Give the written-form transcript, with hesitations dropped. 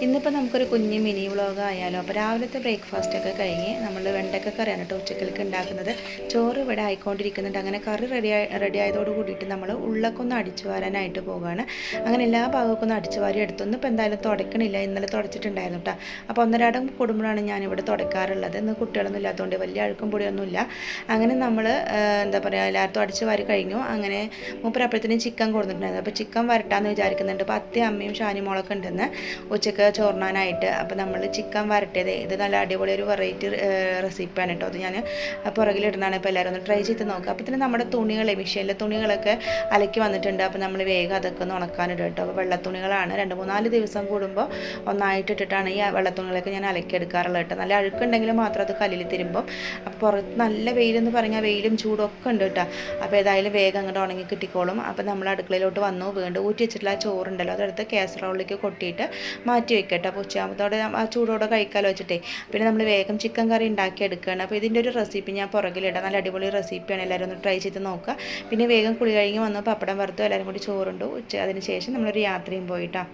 ഇന്നിപ്പോൾ നമുക്കൊരു കുഞ്ഞ് മിനി വ്ളോഗ് ആയാലോ. അപ്പോൾ രാവിലത്തെ ബ്രേക്ക്ഫാസ്റ്റൊക്കെ കഴിഞ്ഞ് നമ്മൾ വെണ്ടയ്ക്ക കറിയാണ് കേട്ടോ ഉച്ചക്കലേക്ക് ഉണ്ടാക്കുന്നത്. ചോറ് ഇവിടെ ആയിക്കൊണ്ടിരിക്കുന്നുണ്ട്. അങ്ങനെ കറി റെഡി ആയതോട് കൂടിയിട്ട് നമ്മൾ ഉള്ളൊക്കെ ഒന്ന് അടിച്ചു വാരാനായിട്ട് പോകുകയാണ്. അങ്ങനെ എല്ലാ ഭാഗമൊക്കെ ഒന്ന് അടിച്ചു വാരി എടുത്തൊന്നും ഇപ്പോൾ എന്തായാലും തുടക്കണില്ല. ഇന്നലെ തുടച്ചിട്ടുണ്ടായിരുന്നു കേട്ടോ. അപ്പോൾ ഒന്നരാടം കൂടുമ്പോഴാണ് ഞാനിവിടെ തുടക്കാറുള്ളത്. ഇന്ന് കുട്ടികളൊന്നും ഇല്ലാത്തതുകൊണ്ട് വലിയ അഴുക്കും പൊടിയൊന്നുമില്ല. അങ്ങനെ നമ്മൾ എന്താ പറയുക എല്ലായിടത്തും അടിച്ചു വാരി കഴിഞ്ഞു. അങ്ങനെ മൂപ്പരപ്പഴത്തേനും ചിക്കൻ കൊടുത്തിട്ടുണ്ടായിരുന്നു. അപ്പോൾ ചിക്കൻ വരട്ടാന്ന് വിചാരിക്കുന്നുണ്ട്. അപ്പോൾ അത്തയും അമ്മയും ഷാനിമോളൊക്കെ ഉണ്ടെന്ന് ഉച്ചക്ക് ചോറിനാനായിട്ട്. അപ്പോൾ നമ്മൾ ചിക്കൻ വരട്ടിയത് ഇത് നല്ല അടിപൊളി ഒരു വെറൈറ്റി റെസിപ്പിയാണ് കേട്ടോ. അത് ഞാൻ പുറകിലിടുന്നതാണ്. ഇപ്പോൾ എല്ലാവരും ഒന്ന് ട്രൈ ചെയ്ത് നോക്കുക. അപ്പോൾ തന്നെ നമ്മുടെ തുണികളെ മിഷ്യനിലെ തുണികളൊക്കെ അലക്കി വന്നിട്ടുണ്ട്. അപ്പോൾ നമ്മൾ വേഗം അതൊക്കെ ഒന്ന് ഉണക്കാനിടും കേട്ടോ. അപ്പോൾ വെള്ളത്തുണികളാണ് 2-3 ദിവസം കൂടുമ്പോൾ ഒന്നായിട്ടിട്ടിട്ടാണ് ഈ വെള്ളത്തുണികളൊക്കെ ഞാൻ അലക്കിയെടുക്കാറുള്ളത് കേട്ടോ. നല്ല അഴുക്കുണ്ടെങ്കിലും മാത്രം അത് കല്ലിൽ തിരുമ്പും. അപ്പോൾ പുറത്ത് നല്ല വെയിലെന്ന് പറഞ്ഞാൽ വെയിലും ചൂടും ഒക്കെ ഉണ്ട് കേട്ടോ. അപ്പോൾ ഏതായാലും വേഗം അങ്ങോട്ട് ഉണങ്ങി കിട്ടിക്കോളും. അപ്പോൾ നമ്മൾ അടുക്കളയിലോട്ട് വന്നു. വീണ്ടും ഊറ്റി വെച്ചിട്ടുള്ള ആ ചോറുണ്ടല്ലോ അതെടുത്ത് കാസറോളിലേക്ക് കൊട്ടിയിട്ട് മാറ്റി വെക്കട്ടെ. അപ്പോൾ ഉച്ചയാകുമ്പോഴത്തോടെ ആ ചൂടോടെ കഴിക്കാമല്ലോ വെച്ചിട്ടേ. പിന്നെ നമ്മൾ വേഗം ചിക്കൻ കറി ഉണ്ടാക്കിയെടുക്കുകയാണ്. അപ്പോൾ ഇതിൻ്റെ ഒരു റെസിപ്പി ഞാൻ പുറകിലിടാം. നല്ല അടിപൊളി റെസിപ്പിയാണ്. എല്ലാവരും ഒന്ന് ട്രൈ ചെയ്ത് നോക്കുക. പിന്നെ വേഗം കുളി കഴിഞ്ഞ് വന്ന് പപ്പടം വറുത്തു എല്ലാവരും കൂടി ചോറുണ്ടു. അതിന് ശേഷം നമ്മളൊരു യാത്രയും പോയിട്ടാണ്.